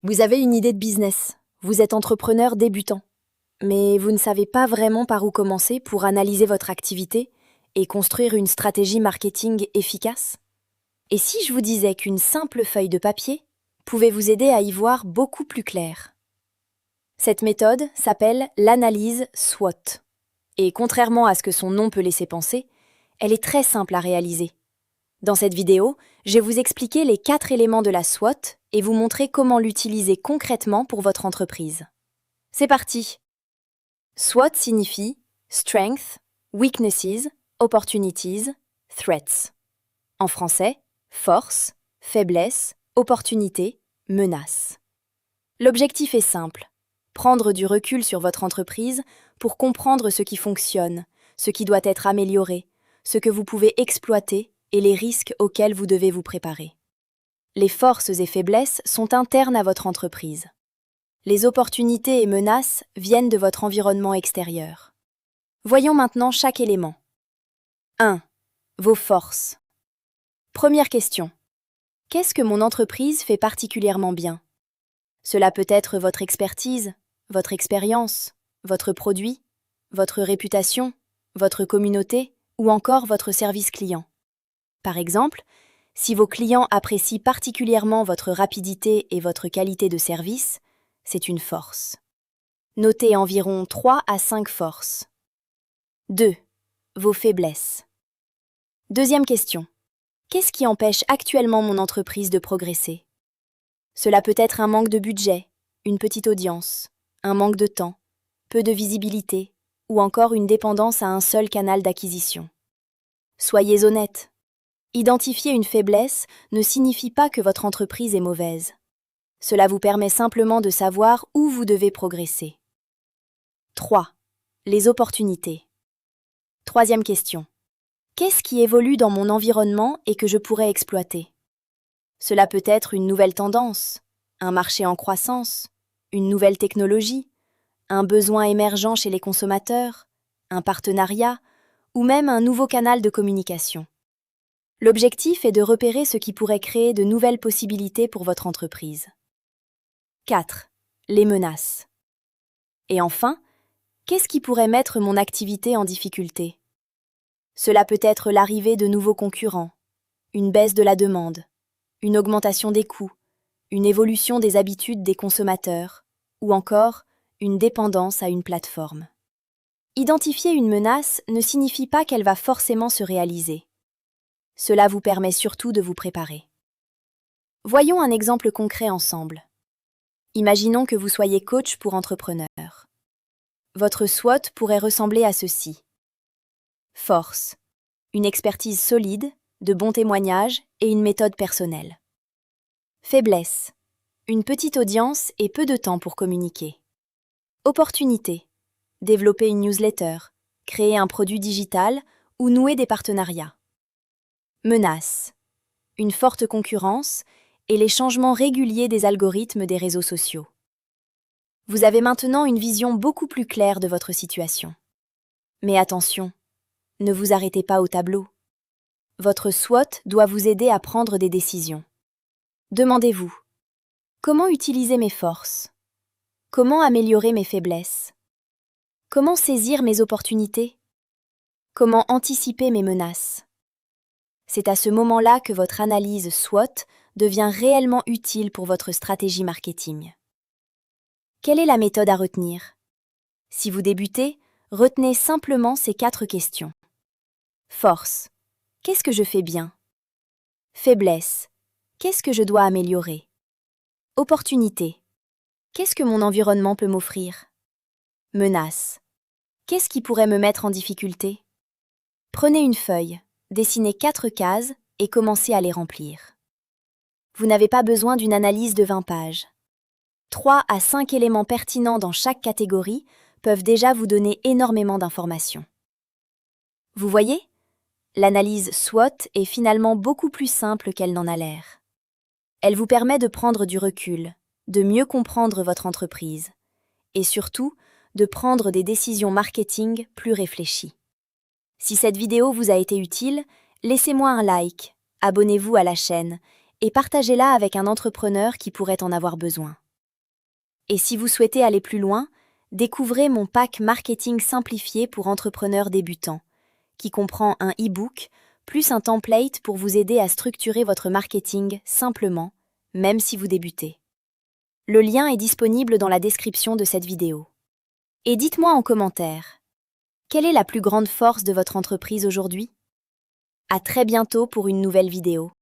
Vous avez une idée de business, vous êtes entrepreneur débutant, mais vous ne savez pas vraiment par où commencer pour analyser votre activité et construire une stratégie marketing efficace? Et si je vous disais qu'une simple feuille de papier pouvait vous aider à y voir beaucoup plus clair? Cette méthode s'appelle l'analyse SWOT. Et contrairement à ce que son nom peut laisser penser, elle est très simple à réaliser. Dans cette vidéo, je vais vous expliquer les 4 éléments de la SWOT et vous montrer comment l'utiliser concrètement pour votre entreprise. C'est parti! SWOT signifie Strengths, Weaknesses, Opportunities, Threats. En français, force, faiblesse, opportunité, menace. L'objectif est simple, prendre du recul sur votre entreprise pour comprendre ce qui fonctionne, ce qui doit être amélioré, ce que vous pouvez exploiter et les risques auxquels vous devez vous préparer. Les forces et faiblesses sont internes à votre entreprise. Les opportunités et menaces viennent de votre environnement extérieur. Voyons maintenant chaque élément. 1. Vos forces. Première question. Qu'est-ce que mon entreprise fait particulièrement bien? Cela peut être votre expertise, votre expérience, votre produit, votre réputation, votre communauté ou encore votre service client. Par exemple, si vos clients apprécient particulièrement votre rapidité et votre qualité de service, c'est une force. Notez environ 3 à 5 forces. 2. Vos faiblesses. Deuxième question. Qu'est-ce qui empêche actuellement mon entreprise de progresser? Cela peut être un manque de budget, une petite audience, un manque de temps, peu de visibilité ou encore une dépendance à un seul canal d'acquisition. Soyez honnête. Identifier une faiblesse ne signifie pas que votre entreprise est mauvaise. Cela vous permet simplement de savoir où vous devez progresser. 3. Les opportunités. Troisième question. Qu'est-ce qui évolue dans mon environnement et que je pourrais exploiter? Cela peut être une nouvelle tendance, un marché en croissance, une nouvelle technologie, un besoin émergent chez les consommateurs, un partenariat ou même un nouveau canal de communication. L'objectif est de repérer ce qui pourrait créer de nouvelles possibilités pour votre entreprise. 4. Les menaces. Et enfin, qu'est-ce qui pourrait mettre mon activité en difficulté? Cela peut être l'arrivée de nouveaux concurrents, une baisse de la demande, une augmentation des coûts, une évolution des habitudes des consommateurs, ou encore une dépendance à une plateforme. Identifier une menace ne signifie pas qu'elle va forcément se réaliser. Cela vous permet surtout de vous préparer. Voyons un exemple concret ensemble. Imaginons que vous soyez coach pour entrepreneurs. Votre SWOT pourrait ressembler à ceci. Force. Une expertise solide, de bons témoignages et une méthode personnelle. Faiblesse. Une petite audience et peu de temps pour communiquer. Opportunité. Développer une newsletter, créer un produit digital ou nouer des partenariats. Menace. Une forte concurrence et les changements réguliers des algorithmes des réseaux sociaux. Vous avez maintenant une vision beaucoup plus claire de votre situation. Mais attention, ne vous arrêtez pas au tableau. Votre SWOT doit vous aider à prendre des décisions. Demandez-vous, comment utiliser mes forces? Comment améliorer mes faiblesses? Comment saisir mes opportunités? Comment anticiper mes menaces? C'est à ce moment-là que votre analyse SWOT devient réellement utile pour votre stratégie marketing. Quelle est la méthode à retenir? Si vous débutez, retenez simplement ces 4 questions. Force. Qu'est-ce que je fais bien? Faiblesse. Qu'est-ce que je dois améliorer? Opportunité. Qu'est-ce que mon environnement peut m'offrir? Menace. Qu'est-ce qui pourrait me mettre en difficulté? Prenez une feuille, dessinez 4 cases et commencez à les remplir. Vous n'avez pas besoin d'une analyse de 20 pages. 3 à 5 éléments pertinents dans chaque catégorie peuvent déjà vous donner énormément d'informations. Vous voyez? L'analyse SWOT est finalement beaucoup plus simple qu'elle n'en a l'air. Elle vous permet de prendre du recul, de mieux comprendre votre entreprise et surtout de prendre des décisions marketing plus réfléchies. Si cette vidéo vous a été utile, laissez-moi un like, abonnez-vous à la chaîne et partagez-la avec un entrepreneur qui pourrait en avoir besoin. Et si vous souhaitez aller plus loin, découvrez mon pack marketing simplifié pour entrepreneurs débutants, qui comprend un e-book plus un template pour vous aider à structurer votre marketing simplement, même si vous débutez. Le lien est disponible dans la description de cette vidéo. Et dites-moi en commentaire, quelle est la plus grande force de votre entreprise aujourd'hui? À très bientôt pour une nouvelle vidéo.